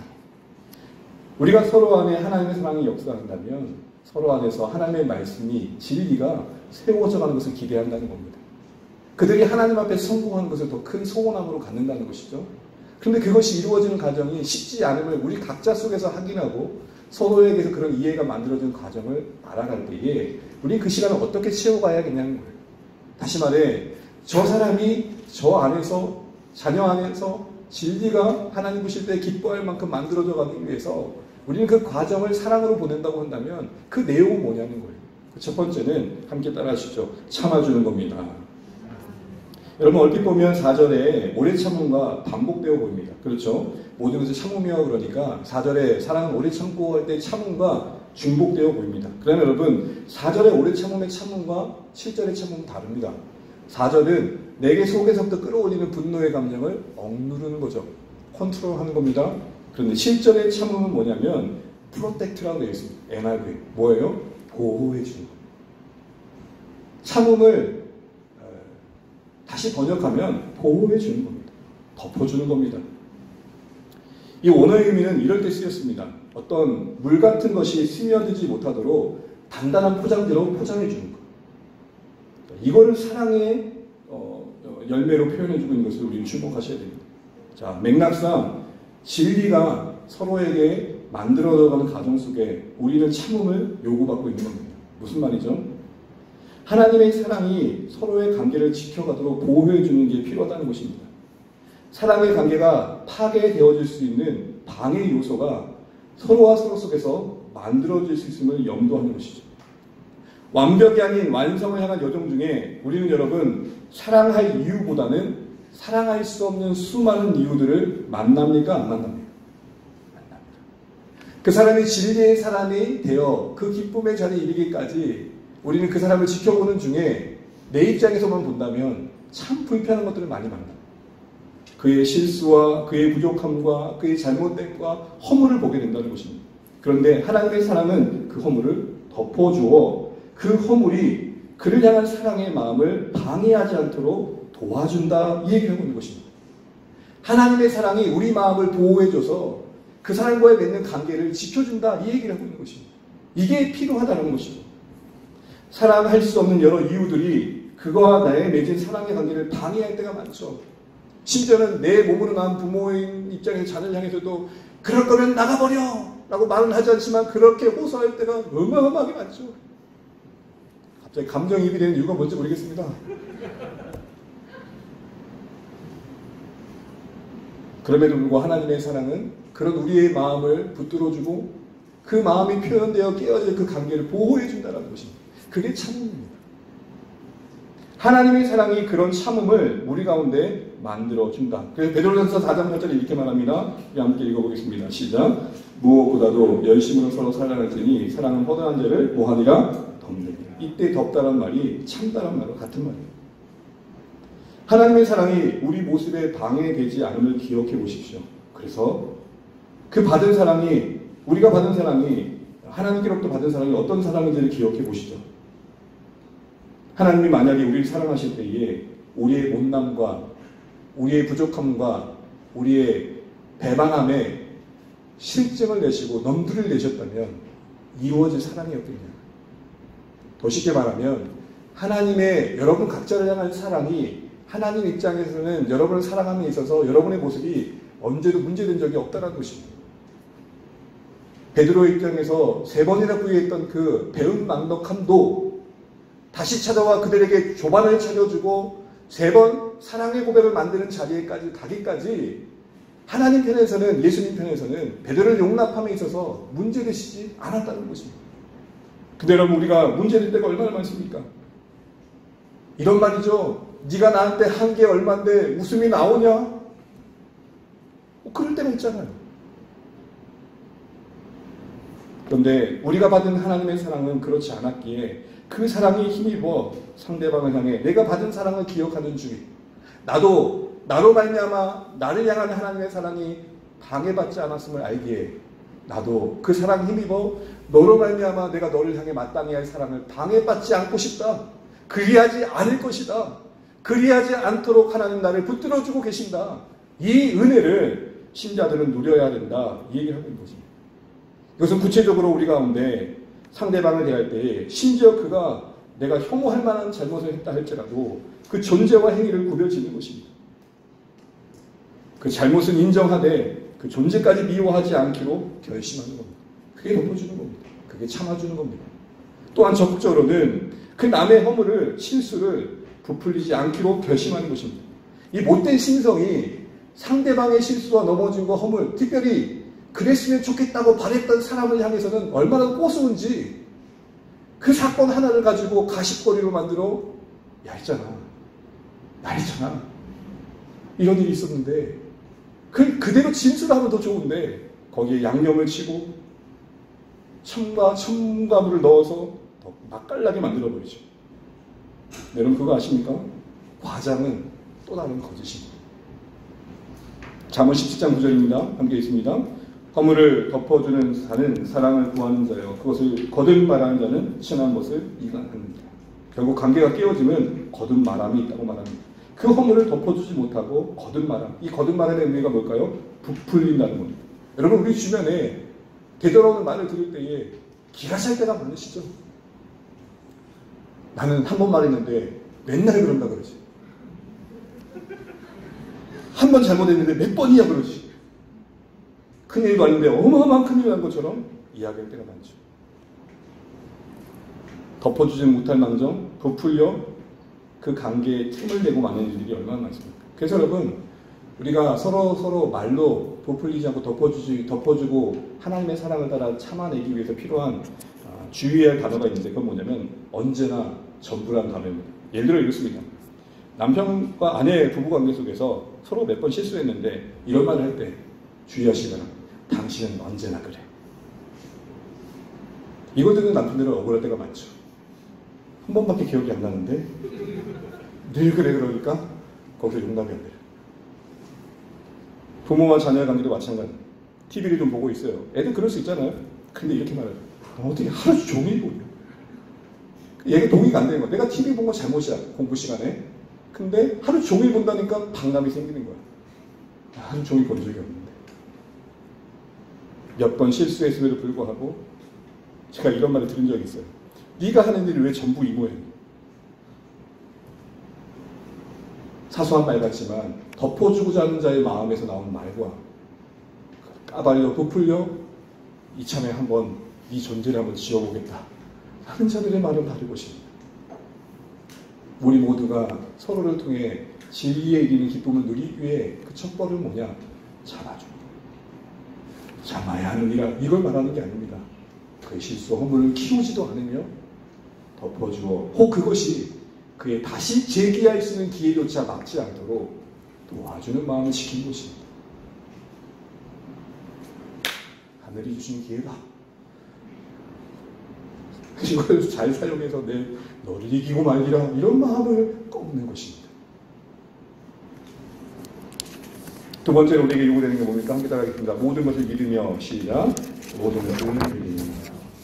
우리가 서로 안에 하나님의 사랑이 역사한다면 서로 안에서 하나님의 말씀이 진리가 세워져 가는 것을 기대한다는 겁니다. 그들이 하나님 앞에 성공하는 것을 더 큰 소원함으로 갖는다는 것이죠. 그런데 그것이 이루어지는 과정이 쉽지 않음을 우리 각자 속에서 확인하고 서로에게서 그런 이해가 만들어지는 과정을 알아갈 때에 우리 그 시간을 어떻게 채워가야겠냐는 거예요. 다시 말해 저 사람이 저 안에서 자녀 안에서 진리가 하나님 보실 때 기뻐할 만큼 만들어져 가기 위해서 우리는 그 과정을 사랑으로 보낸다고 한다면 그 내용은 뭐냐는 거예요. 첫 번째는 함께 따라 하시죠. 참아주는 겁니다. 여러분 얼핏 보면 4절에 오래 참음과 반복되어 보입니다. 그렇죠? 모든 것을 참으며 그러니까 4절에 사랑은 오래 참고 할 때 참음과 중복되어 보입니다. 그러면 여러분 4절에 오래 참음의 참음과 7절의 참음은 다릅니다. 4절은 내게 속에서부터 끌어올리는 분노의 감정을 억누르는 거죠. 컨트롤하는 겁니다. 그런데 7절의 참음은 뭐냐면 프로텍트라고 되어 있습니다. NIV. 뭐예요? 보호해 주는 거예요. 참음을 다시 번역하면 보호해 주는 겁니다. 덮어주는 겁니다. 이 원어의 의미는 이럴 때 쓰였습니다. 어떤 물 같은 것이 스며들지 못하도록 단단한 포장지로 포장해 주는 것. 이거를 사랑의 열매로 표현해 주고 있는 것을 우리는 주목하셔야 됩니다. 자, 맥락상 진리가 서로에게 만들어가는 과정 속에 우리는 참음을 요구받고 있는 겁니다. 무슨 말이죠? 하나님의 사랑이 서로의 관계를 지켜가도록 보호해 주는 게 필요하다는 것입니다. 사랑의 관계가 파괴되어질 수 있는 방해 요소가 서로와 서로 속에서 만들어질 수 있음을 염두하는 것이죠. 완벽이 아닌 완성을 향한 여정 중에 우리는 여러분 사랑할 이유보다는 사랑할 수 없는 수많은 이유들을 만납니까? 안 만납니까? 만납니다. 그 사람이 진리의 사람이 되어 그 기쁨의 자리에 이르기까지 우리는 그 사람을 지켜보는 중에 내 입장에서만 본다면 참 불편한 것들을 많이 만납니다. 그의 실수와 그의 부족함과 그의 잘못됨과 허물을 보게 된다는 것입니다. 그런데 하나님의 사랑은 그 허물을 덮어주어 그 허물이 그를 향한 사랑의 마음을 방해하지 않도록 도와준다 이 얘기를 하고 있는 것입니다. 하나님의 사랑이 우리 마음을 보호해줘서 그 사람과의 맺는 관계를 지켜준다 이 얘기를 하고 있는 것입니다. 이게 필요하다는 것이죠. 사랑할 수 없는 여러 이유들이 그와 나의 맺은 사랑의 관계를 방해할 때가 많죠. 심지어는 내 몸으로 낳은 부모인 입장에서 자녀를 향해서도 그럴 거면 나가버려! 라고 말은 하지 않지만 그렇게 호소할 때가 어마어마하게 많죠. 갑자기 감정이입이 되는 이유가 뭔지 모르겠습니다. 그럼에도 불구하고 하나님의 사랑은 그런 우리의 마음을 붙들어주고 그 마음이 표현되어 깨어질 그 관계를 보호해준다는 것입니다. 그게 참음입니다. 하나님의 사랑이 그런 참음을 우리 가운데 만들어준다. 그래서 베드로전서 4장 8절에 이렇게 말합니다. 함께 읽어보겠습니다. 시작. 무엇보다도 열심으로 서로 사랑할지니 사랑은 허다한 죄를 뭐하니라? 덮느니라. 이때 덮다란 말이 참다란 말과 같은 말이에요. 하나님의 사랑이 우리 모습에 방해되지 않음을 기억해 보십시오. 그래서 그 받은 사랑이 우리가 받은 사랑이 하나님께로부터 받은 사랑이 어떤 사랑인지를 기억해 보시죠. 하나님이 만약에 우리를 사랑하실 때에 우리의 못남과 우리의 부족함과 우리의 배반함에 실증을 내시고 넘들을 내셨다면 이루어질 사랑이었겠냐. 더 쉽게 말하면 하나님의 여러분 각자를 향한 사랑이 하나님 입장에서는 여러분을 사랑함에 있어서 여러분의 모습이 언제도 문제된 적이 없다는 것입니다. 베드로의 입장에서 3번이나 부유했던 그 배은망덕함도 다시 찾아와 그들에게 조반을 차려주고 3번 사랑의 고백을 만드는 자리에까지 가기까지 하나님 편에서는 예수님 편에서는 베드로를 용납함에 있어서 문제되시지 않았다는 것입니다. 근데 여러분 우리가 문제될 때가 얼마나 많습니까? 이런 말이죠. 네가 나한테 한 게 얼만데 웃음이 나오냐? 그럴 때가 있잖아요. 그런데 우리가 받은 하나님의 사랑은 그렇지 않았기에 그 사랑이 힘입어 상대방을 향해 내가 받은 사랑을 기억하는 중에 나도 나로 말미암아 나를 향한 하나님의 사랑이 방해받지 않았음을 알기에 나도 그 사랑 힘입어 너로 말미암아 내가 너를 향해 마땅히 할 사랑을 방해받지 않고 싶다. 그리하지 않을 것이다. 그리하지 않도록 하나님 나를 붙들어주고 계신다. 이 은혜를 신자들은 누려야 된다. 이 얘기를 하고 있는 것입니다. 이것은 구체적으로 우리 가운데 상대방을 대할 때에 심지어 그가 내가 혐오할 만한 잘못을 했다 할지라도 그 존재와 행위를 구별짓는 것입니다. 그 잘못은 인정하되 그 존재까지 미워하지 않기로 결심하는 겁니다. 그게 덮어주는 겁니다. 그게 참아주는 겁니다. 또한 적극적으로는 그 남의 허물을, 실수를 부풀리지 않기로 결심하는 것입니다. 이 못된 심성이 상대방의 실수와 넘어진 거 허물, 특별히 그랬으면 좋겠다고 바랬던 사람을 향해서는 얼마나 꼬스운지 그 사건 하나를 가지고 가십거리로 만들어 야 있잖아 이런 일이 있었는데 그대로 진술하면 더 좋은데 거기에 양념을 치고 첨가 첨가물을 넣어서 더 맛깔나게 만들어버리죠. 여러분 그거 아십니까? 과장은 또 다른 거짓입니다. 잠언 17장 9절입니다. 함께 있습니다. 허물을 덮어주는 자는 사랑을 구하는 자요 그것을 거듭 말하는 자는 친한 것을 이간합니다. 결국 관계가 깨어지면 거듭 말함이 있다고 말합니다. 그 허물을 덮어주지 못하고 거듭 말함. 이 거듭 말하는 의미가 뭘까요? 부풀린다는 겁니다. 여러분 우리 주변에 되돌아오는 말을 들을 때에 기가 찰 때가 많으시죠? 나는 한 번 말했는데 맨날 그런다 그러지. 한 번 잘못했는데 몇 번이야 그러지. 큰일도 아닌데 어마어마한 큰일 난 것처럼 이야기할 때가 많죠. 덮어주지 못할 망정 부풀려 그 관계에 틈을 내고 많은 일들이 얼마나 많습니까? 그래서 여러분 우리가 서로 말로 부풀리지 않고 덮어주고 하나님의 사랑을 따라 참아내기 위해서 필요한 주의해야 할 단어가 있는데 그건 뭐냐면 언제나 전부라는 단어입니다. 예를 들어 이렇습니다. 남편과 아내 부부관계 속에서 서로 몇 번 실수했는데 이런 말을 할 때 주의하시기 바랍니다. 당신은 언제나 그래. 이걸 듣는 남편들은 억울할 때가 많죠. 한 번밖에 기억이 안 나는데 늘 그래 그러니까 거기서 용납이 안 돼요. 부모와 자녀의 관계도 마찬가지입니다. TV를 좀 보고 있어요. 애들 그럴 수 있잖아요. 근데 이렇게 말해요. 어떻게 하루 종일 보냐. 얘가 동의가 안 되는 거야. 내가 TV 본 거 잘못이야. 공부 시간에. 근데 하루 종일 본다니까 반감이 생기는 거야. 하루 종일 본 적이 없는데. 몇 번 실수했음에도 불구하고 제가 이런 말을 들은 적이 있어요. 네가 하는 일이 왜 전부 이 모양이야. 사소한 말 같지만 덮어주고자 하는 자의 마음에서 나오는 말과 까발려 부풀려 이참에 한번 네 존재를 한번 지어보겠다 하는 자들의 말은 다를 것입니다. 우리 모두가 서로를 통해 진리에 이르는 기쁨을 누리기 위해 그 첫벌은 뭐냐? 참아주고 참아야 하느니라 이걸 말하는 게 아닙니다. 그의 실수 허물을 키우지도 않으며 덮어주어 혹 그것이 그의 다시 재기할 수 있는 기회조차 막지 않도록 도와주는 마음을 지킨 것입니다. 하늘이 주신 기회다. 이걸 잘 사용해서 너를 이기고 말리라 이런 마음을 꺾는 것입니다. 두 번째로 우리에게 요구되는 게 뭡니까? 함께 따라하겠습니다. 모든 것을 믿으며 시작. 모든 것을 믿으며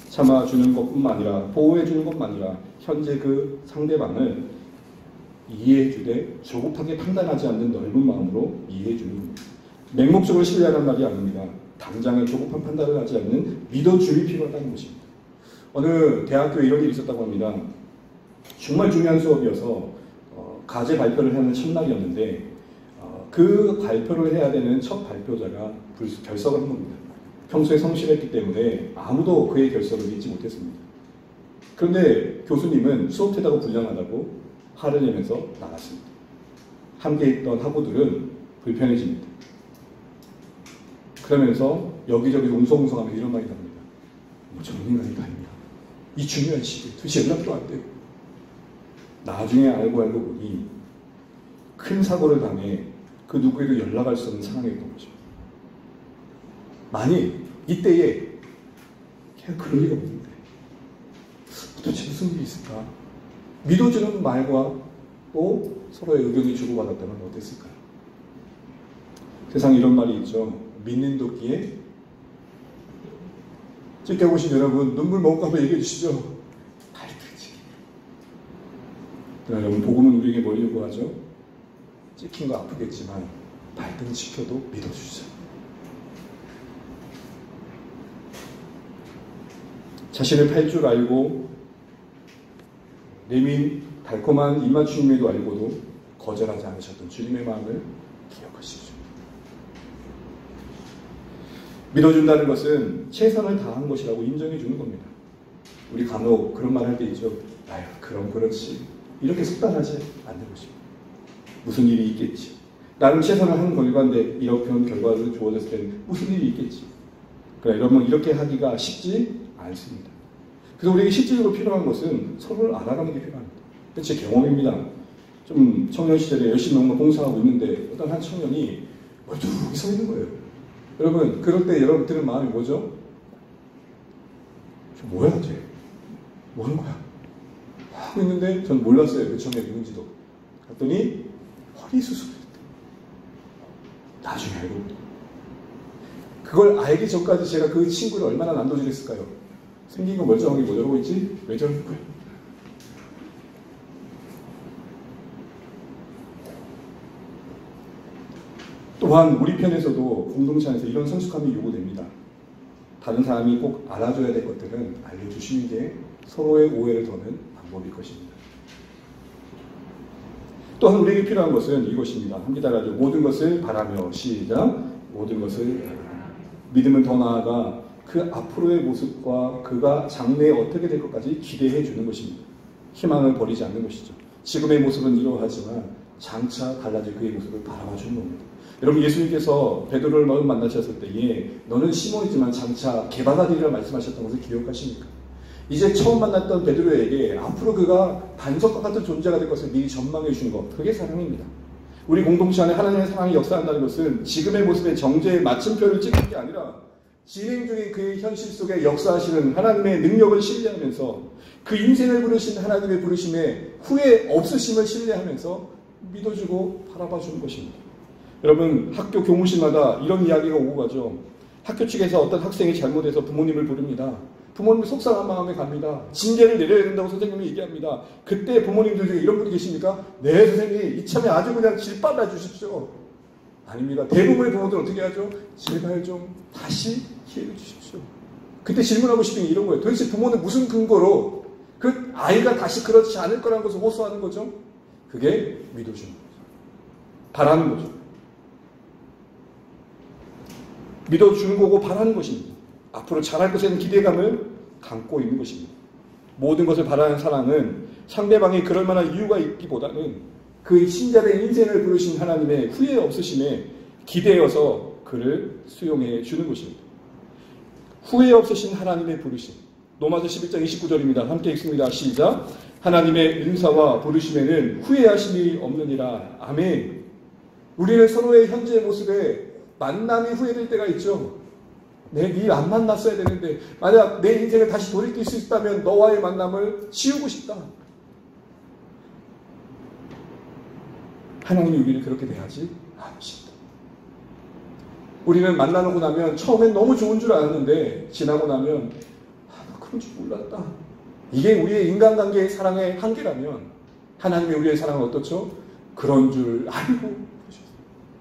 참아주는 것뿐만 아니라 보호해주는 것만 아니라 현재 그 상대방을 이해해주되 조급하게 판단하지 않는 넓은 마음으로 이해해주는 겁니다. 맹목적으로 신뢰하는 말이 아닙니다. 당장의 조급한 판단을 하지 않는 믿어줌이 필요하다는 것입니다. 어느 대학교에 이런 일이 있었다고 합니다. 정말 중요한 수업이어서 과제 발표를 하는 첫날이었는데 그 발표를 해야 되는 첫 발표자가 결석을 한 겁니다. 평소에 성실했기 때문에 아무도 그의 결석을 믿지 못했습니다. 그런데 교수님은 수업 태도가 불량하다고 화를 내면서 나갔습니다. 함께 있던 학우들은 불편해집니다. 그러면서 여기저기 웅성웅성하면서 이런 말이 나옵니다. 저런 인간이 다 있냐. 이 중요한 시기에 도대체 연락도 안 돼요. 나중에 알고 보니 큰 사고를 당해 그 누구에도 연락할 수 없는 상황이었던 거죠. 만일 이때에 그냥 그럴 리가 없는데 도대체 무슨 일이 있을까? 믿어주는 말과 또 서로의 의견이 주고받았다면 어땠을까요? 세상에 이런 말이 있죠. 믿는 도끼에 지켜보신 여러분 눈물 머금고 한번 얘기해 주시죠. 발등치기. 여러분 복음은 우리에게 뭘 요구하죠? 찍힌 거 아프겠지만 발등 지켜도 믿어주죠. 자신을 팔 줄 알고 내민 달콤한 입맞춤임에도 알고도 거절하지 않으셨던 주님의 마음을 기억하십시오. 믿어준다는 것은 최선을 다한 것이라고 인정해 주는 겁니다. 우리 간혹 그런 말 할 때 있죠. 아유, 그럼 그렇지. 이렇게 속단하지 않는 것입니다. 무슨 일이 있겠지. 나름 최선을 한 결과인데 이런 결과를 주어졌을 때는 무슨 일이 있겠지. 그러나 여러분, 이렇게 하기가 쉽지 않습니다. 그래서 우리에게 실질적으로 필요한 것은 서로를 알아가는 게 필요합니다. 제 경험입니다. 좀 청년 시절에 열심히 뭔가 봉사하고 있는데 어떤 한 청년이 멀뚱히 서 있는 거예요. 여러분, 그럴 때 여러분 드는 마음이 뭐죠? 저 뭐야, 쟤? 뭐 하는 거야? 하고 있는데 전 몰랐어요. 그 청년이 누군지도. 갔더니 허리 수술을 했대. 나중에 알고. 그걸 알기 전까지 제가 그 친구를 얼마나 난도질했을까요? 생긴 거 멀쩡하게 뭐 저러고 있지? 왜 저러는 거야? 또한 우리 편에서도 공동체 안에서 이런 성숙함이 요구됩니다. 다른 사람이 꼭 알아줘야 될 것들은 알려주시는 게 서로의 오해를 더는 방법일 것입니다. 또한 우리에게 필요한 것은 이것입니다. 함께 따라하죠. 모든 것을 바라며, 시작. 모든 것을 믿음은 더 나아가 그 앞으로의 모습과 그가 장래에 어떻게 될 것까지 기대해 주는 것입니다. 희망을 버리지 않는 것이죠. 지금의 모습은 이러하지만 장차 달라질 그의 모습을 바라봐 주는 겁니다. 여러분, 예수님께서 베드로를 만나셨을 때에 너는 시몬이지만 장차 개바가 되리라 말씀하셨던 것을 기억하십니까? 이제 처음 만났던 베드로에게 앞으로 그가 반석과 같은 존재가 될 것을 미리 전망해 준 것, 그게 사랑입니다. 우리 공동체 안에 하나님의 사랑이 역사한다는 것은 지금의 모습의 정제의 마침표를 찍는 게 아니라 진행 중인 그의 현실 속에 역사하시는 하나님의 능력을 신뢰하면서 그 인생을 부르신 하나님의 부르심에 후회 없으심을 신뢰하면서 믿어주고 바라봐주는 것입니다. 여러분, 학교 교무실마다 이런 이야기가 오고 가죠. 학교 측에서 어떤 학생이 잘못해서 부모님을 부릅니다. 부모님이 속상한 마음에 갑니다. 징계를 내려야 된다고 선생님이 얘기합니다. 그때 부모님들 중에 이런 분이 계십니까? 네, 선생님, 이참에 아주 그냥 질빨아 주십시오. 아닙니다. 대부분의 부모들은 어떻게 하죠? 제발 좀 다시 기회를 주십시오. 그때 질문하고 싶은 게 이런 거예요. 도대체 부모는 무슨 근거로 그 아이가 다시 그렇지 않을 거라는 것을 호소하는 거죠? 그게 믿어주는 거죠. 바라는 거죠. 믿어주는 거고 바라는 것입니다. 앞으로 잘할 것에 대한 기대감을 갖고 있는 것입니다. 모든 것을 바라는 사랑은 상대방이 그럴 만한 이유가 있기보다는 그 신자된 인생을 부르신 하나님의 후회 없으심에 기대어서 그를 수용해 주는 것입니다. 후회 없으신 하나님의 부르심. 로마서 11장 29절입니다. 함께 읽습니다. 시작. 하나님의 은사와 부르심에는 후회하심이 없느니라. 아멘. 우리는 서로의 현재 모습에 만남이 후회될 때가 있죠. 네 안 만났어야 되는데 만약 내 인생을 다시 돌이킬 수 있다면 너와의 만남을 지우고 싶다. 하나님이 우리를 그렇게 대하지 않으신다. 우리는 만나고 나면 처음엔 너무 좋은 줄 알았는데 지나고 나면 나 그런 줄 몰랐다. 이게 우리의 인간관계의 사랑의 한계라면 하나님의 우리의 사랑은 어떻죠? 그런 줄 알고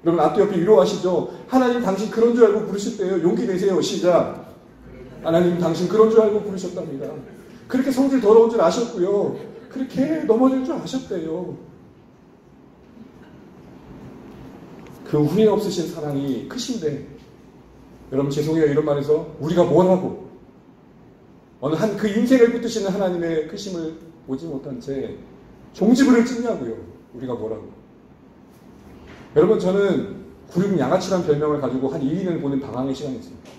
여러분, 앞뒤 옆에 위로하시죠? 하나님 당신 그런 줄 알고 부르실 때요. 용기 내세요. 시작. 하나님 당신 그런 줄 알고 부르셨답니다. 그렇게 성질 더러운 줄 아셨고요. 그렇게 넘어질 줄 아셨대요. 그 후회 없으신 사랑이 크신데 여러분 죄송해요. 이런 말에서 우리가 뭘 하고 어느 한 그 인생을 붙드시는 하나님의 크심을 보지 못한 채 종지부를 찍냐고요. 우리가 뭐라고. 여러분, 저는 구름 양아치라는 별명을 가지고 한 1~2년 보낸 방황의 시간이 있습니다.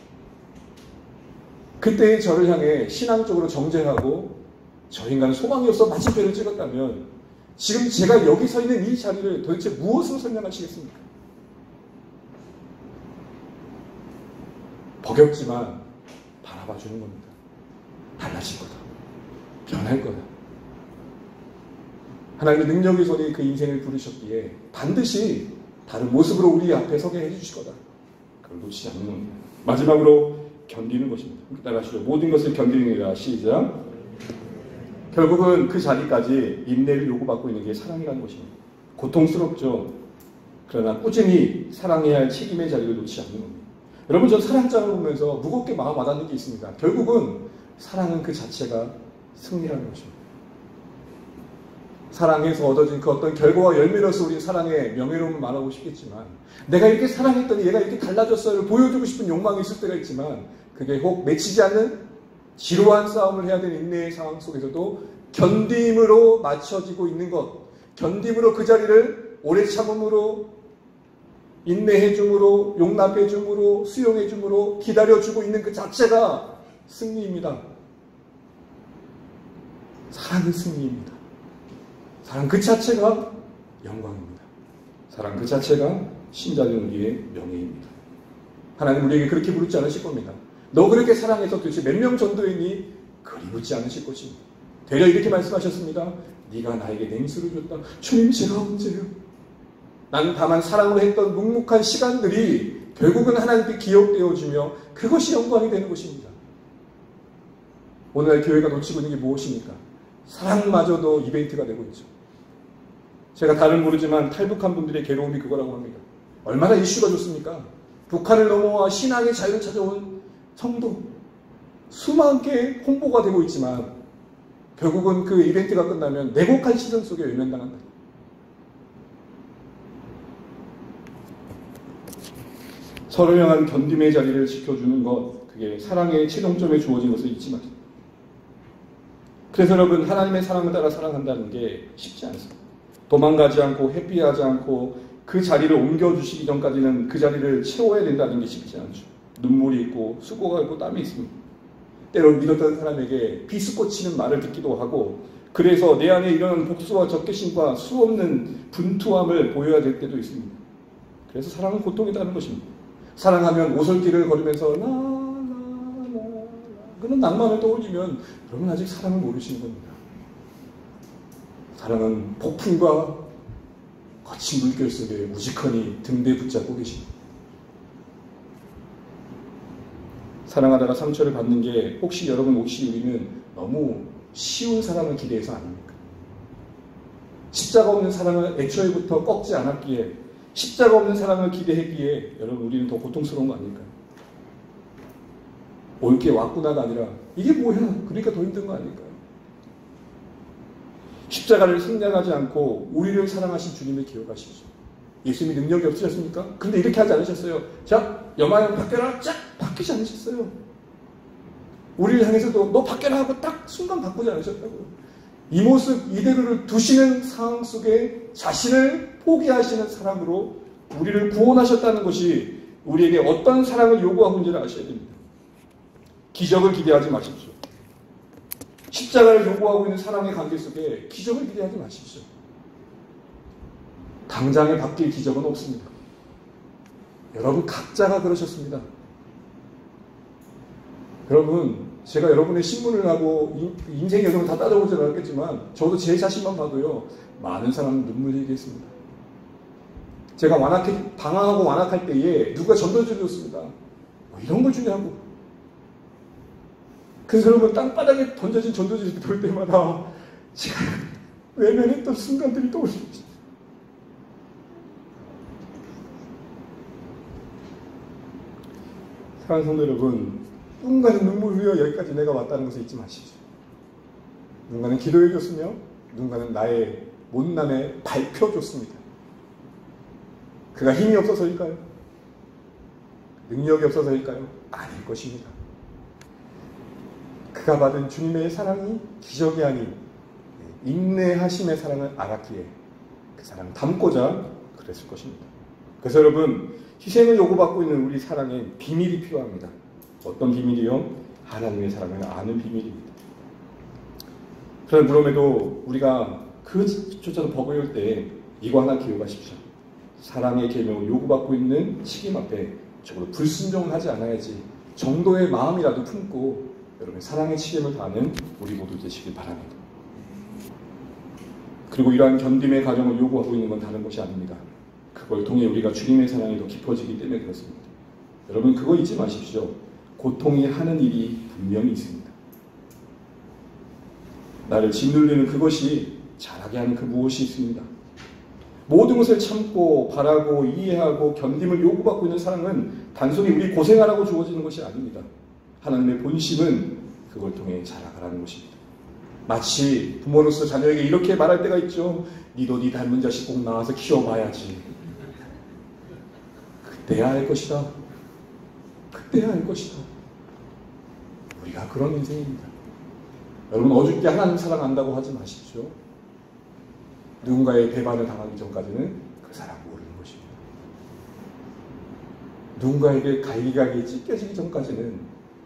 그때의 저를 향해 신앙적으로 정죄하고 저 인간은 소망이 없어 마침표를 찍었다면 지금 제가 여기 서 있는 이 자리를 도대체 무엇으로 설명하시겠습니까? 버겁지만 바라봐 주는 겁니다. 달라질 거다. 변할 거다. 하나님의 능력의 손이 그 인생을 부르셨기에 반드시 다른 모습으로 우리 앞에 서게 해주실 거다. 그걸 놓치지 않는 겁니다. 마지막으로 견디는 것입니다. 따라하시죠. 모든 것을 견디느니라. 시작. 결국은 그 자리까지 인내를 요구받고 있는 게 사랑이라는 것입니다. 고통스럽죠. 그러나 꾸준히 사랑해야 할 책임의 자리를 놓치지 않는 겁니다. 여러분, 전 사랑장을 보면서 무겁게 마음 와닿는 게 있습니다. 결국은 사랑은 그 자체가 승리라는 것입니다. 사랑해서 얻어진 그 어떤 결과와 열매로서 우린 사랑의 명예로움을 말하고 싶겠지만, 내가 이렇게 사랑했더니 얘가 이렇게 달라졌어를 보여주고 싶은 욕망이 있을 때가 있지만, 그게 혹 맺히지 않는 지루한 싸움을 해야 되는 인내의 상황 속에서도 견딤으로 맞춰지고 있는 것, 견딤으로 그 자리를 오래 참음으로, 인내해줌으로, 용납해줌으로, 수용해줌으로 기다려주고 있는 그 자체가 승리입니다. 사랑은 승리입니다. 사랑 그 자체가 영광입니다. 사랑 그 자체가 신자된 우리의 명예입니다. 하나님 우리에게 그렇게 부르지 않으실 겁니다. 너 그렇게 사랑해서 도대체 몇 명 전도했니? 그리 묻지 않으실 것입니다. 되려 이렇게 말씀하셨습니다. 네가 나에게 냉수를 줬다. 주님, 제가 언제요? 나는 다만 사랑으로 했던 묵묵한 시간들이 결국은 하나님께 기억되어지며 그것이 영광이 되는 것입니다. 오늘날 교회가 놓치고 있는 게 무엇입니까? 사랑마저도 이벤트가 되고 있죠. 제가 다른 모르지만 탈북한 분들의 괴로움이 그거라고 합니다. 얼마나 이슈가 좋습니까? 북한을 넘어와 신앙의 자유를 찾아온 성도, 수많게 홍보가 되고 있지만 결국은 그 이벤트가 끝나면 내곡한 시선 속에 외면당한다. 서로 향한 견딤의 자리를 지켜주는 것, 그게 사랑의 최종점에 주어진 것을 잊지 마세요. 그래서 여러분, 하나님의 사랑을 따라 사랑한다는 게 쉽지 않습니다. 도망가지 않고 회피하지 않고 그 자리를 옮겨주시기 전까지는 그 자리를 채워야 된다는 게 쉽지 않죠. 눈물이 있고 수고가 있고 땀이 있습니다. 때론 믿었던 사람에게 비스꽂히는 말을 듣기도 하고, 그래서 내 안에 이런 복수와 적개심과 수없는 분투함을 보여야 될 때도 있습니다. 그래서 사랑은 고통이라는 것입니다. 사랑하면 오솔길을 걸으면서 라라라라 그런 낭만을 떠올리면 여러분 아직 사랑을 모르시는 겁니다. 사랑은 폭풍과 거친 물결 속에 우직하니 등대 붙잡고 계십니다. 사랑하다가 상처를 받는 게 혹시 우리는 너무 쉬운 사랑을 기대해서 아닙니까? 십자가 없는 사랑을 애초에부터 꺾지 않았기에, 십자가 없는 사랑을 기대했기에 여러분 우리는 더 고통스러운 거 아닐까요? 올 게 왔구나가 아니라 이게 뭐야? 그러니까 더 힘든 거 아닐까요? 십자가를 생략하지 않고 우리를 사랑하신 주님을 기억하시죠. 예수님이 능력이 없으셨습니까? 근데 이렇게 하지 않으셨어요. 자, 여마형 바뀌어라! 쫙! 바뀌지 않으셨어요. 우리를 향해서도 너 바뀌어라 하고 딱 순간 바꾸지 않으셨다고요. 이 모습 이대로를 두시는 상황 속에 자신을 포기하시는 사랑으로 우리를 구원하셨다는 것이 우리에게 어떤 사랑을 요구하고 있는지를 아셔야 됩니다. 기적을 기대하지 마십시오. 십자가를 요구하고 있는 사랑의 관계 속에 기적을 기대하지 마십시오. 당장에 바뀔 기적은 없습니다. 여러분 각자가 그러셨습니다. 여러분, 제가 여러분의 신문을 하고 인생의 여정을 다 따져보지 않았겠지만 저도 제 자신만 봐도요, 많은 사람은 눈물 흘리겠습니다. 제가 방황하고 완악할 때에 누가 전도지를 줬습니다. 뭐 이런 걸 주냐고. 그래서 여러분, 땅바닥에 던져진 전도지를 볼 때마다 제가 외면했던 순간들이 떠오릅니다. 사랑하는 성도 여러분, 누군가는 눈물 흘려 여기까지 내가 왔다는 것을 잊지 마시죠. 누군가는 기도해줬으며 누군가는 나의 못남에 밝혀줬습니다. 그가 힘이 없어서일까요? 능력이 없어서일까요? 아닐 것입니다. 그가 받은 주님의 사랑이 기적이 아닌 인내하심의 사랑을 알았기에 그 사랑을 담고자 그랬을 것입니다. 그래서 여러분, 희생을 요구받고 있는 우리 사랑에 비밀이 필요합니다. 어떤 비밀이요? 하나님의 사랑을 아는 비밀입니다. 그럼에도 우리가 그조차도 버거울 때 이거 하나 기억하십시오. 사랑의 계명을 요구받고 있는 책임 앞에 적어도 불순종을 하지 않아야지 정도의 마음이라도 품고 여러분 사랑의 책임을 다하는 우리 모두 되시길 바랍니다. 그리고 이러한 견딤의 과정을 요구하고 있는 건 다른 것이 아닙니다. 그걸 통해 우리가 주님의 사랑이 더 깊어지기 때문에 그렇습니다. 여러분 그거 잊지 마십시오. 고통이 하는 일이 분명히 있습니다. 나를 짓누르는 그것이 자라게 하는 그 무엇이 있습니다. 모든 것을 참고 바라고 이해하고 견딤을 요구받고 있는 사랑은 단순히 우리 고생하라고 주어지는 것이 아닙니다. 하나님의 본심은 그걸 통해 자라가라는 것입니다. 마치 부모로서 자녀에게 이렇게 말할 때가 있죠. 니도 니 닮은 자식 꼭 낳아서 키워봐야지. 그때야 알 것이다. 그때야 알 것이다. 우리가 그런 인생입니다. 여러분, 어줍게 하나님 사랑한다고 하지 마십시오. 누군가의 배반을 당하기 전까지는 그 사람 모르는 것입니다. 누군가에게 갈기갈기 찢겨지기 전까지는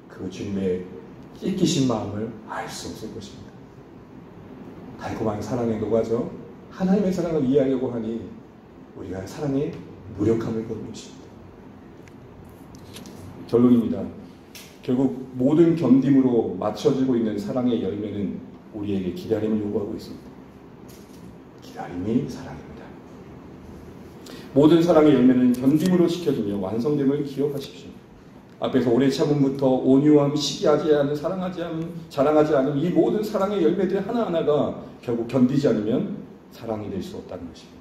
그 주님의 찢기신 마음을 알 수 없을 것입니다. 달콤한 사랑에 녹아져 하나님의 사랑을 이해하려고 하니 우리가 사랑의 무력함을 보는 것입니다. 결론입니다. 결국 모든 견딤으로 맞춰지고 있는 사랑의 열매는 우리에게 기다림을 요구하고 있습니다. 기다림이 사랑입니다. 모든 사랑의 열매는 견딤으로 지켜지며 완성됨을 기억하십시오. 앞에서 오래 참음부터 온유함, 시기하지 않은, 사랑하지 않은, 자랑하지 않은 이 모든 사랑의 열매들 하나하나가 결국 견디지 않으면 사랑이 될 수 없다는 것입니다.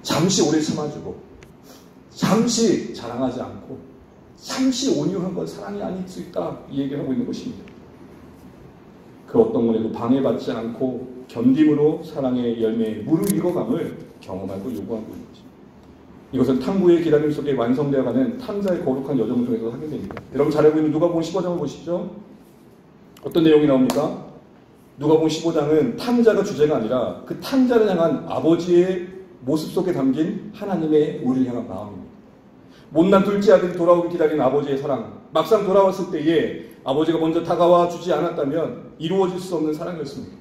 잠시 오래 참아주고, 잠시 자랑하지 않고, 잠시 온유한 건 사랑이 아닐 수 있다, 이 얘기를 하고 있는 것입니다. 그 어떤 것에도 방해받지 않고 견딤으로 사랑의 열매의 무르익어감을 경험하고 요구하고 있는 것입니다. 이것은 탐구의 기다림 속에 완성되어가는 탐자의 거룩한 여정 중에서 하게 됩니다. 여러분 잘 알고 있는 누가복음 15장을 보시죠. 어떤 내용이 나옵니까? 누가복음 15장은 탐자가 주제가 아니라 그 탐자를 향한 아버지의 모습 속에 담긴 하나님의 우리를 향한 마음입니다. 못난 둘째 아들이 돌아오기 기다린 아버지의 사랑, 막상 돌아왔을 때에 아버지가 먼저 다가와 주지 않았다면 이루어질 수 없는 사랑이었습니다.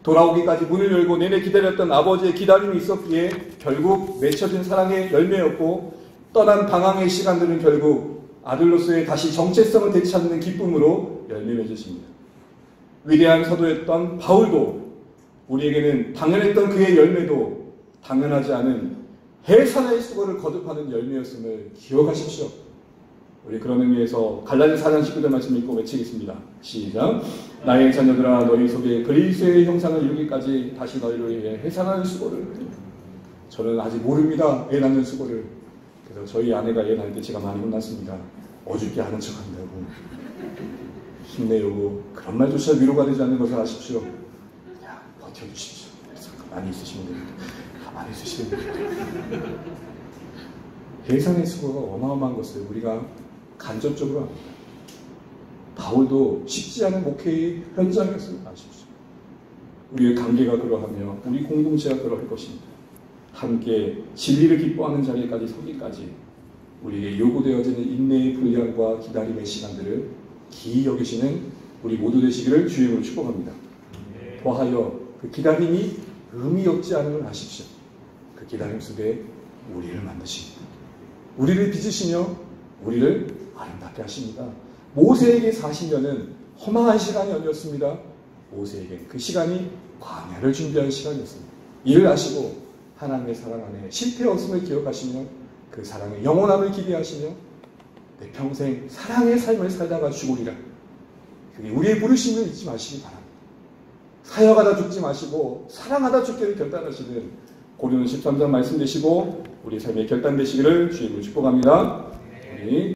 돌아오기까지 문을 열고 내내 기다렸던 아버지의 기다림이 있었기에 결국 맺혀진 사랑의 열매였고, 떠난 방황의 시간들은 결국 아들로서의 다시 정체성을 되찾는 기쁨으로 열매 맺으십니다. 위대한 사도였던 바울도 우리에게는 당연했던 그의 열매도 당연하지 않은 해산의 수고를 거듭하는 열매였음을 기억하십시오. 우리 그런 의미에서 갈라디아 4장 19절 말씀 읽고 외치겠습니다. 시작. 나의 자녀들아, 너희 속에 그리스도의 형상을 이루기까지 다시 너희를 위해 해산하는 수고를. 저는 아직 모릅니다, 애 낳는 수고를. 그래서 저희 아내가 애 낳을 때 제가 많이 혼났습니다. 어줍게 하는 척한다고, 힘내려고. 그런 말조차 위로가 되지 않는 것을 아십시오. 그냥 버텨주십시오. 그래서 가만히 있으시면 됩니다. 가만히 있으시면 됩니다. 해산의 수고가 어마어마한 것을 우리가 간접적으로 합니다. 바울도 쉽지 않은 목회의 현장이었음을 아십시오. 우리의 관계가 그러하며 우리 공동체가 그러할 것입니다. 함께 진리를 기뻐하는 자리에까지 서기까지 우리에게 요구되어지는 인내의 분량과 기다림의 시간들을 기이 여기시는 우리 모두 되시기를 주님으로 축복합니다. 더하여 그 기다림이 의미 없지 않음을 아십시오. 그 기다림 속에 우리를 만드십니다. 우리를 빚으시며 우리를 아름답게 하십니다. 모세에게 40년은 허망한 시간이 아니었습니다. 모세에게 그 시간이 광야를 준비한 시간이었습니다. 이를 아시고 하나님의 사랑 안에 실패 없음을 기억하시며 그 사랑의 영원함을 기대하시며 내 평생 사랑의 삶을 살다가 죽으리라. 그게 우리의 부르심을 잊지 마시기 바랍니다. 사역하다 죽지 마시고 사랑하다 죽기를 결단하시는 고린도서 13장 말씀 되시고 우리 삶의 결단되시기를 주님으로 축복합니다. 우리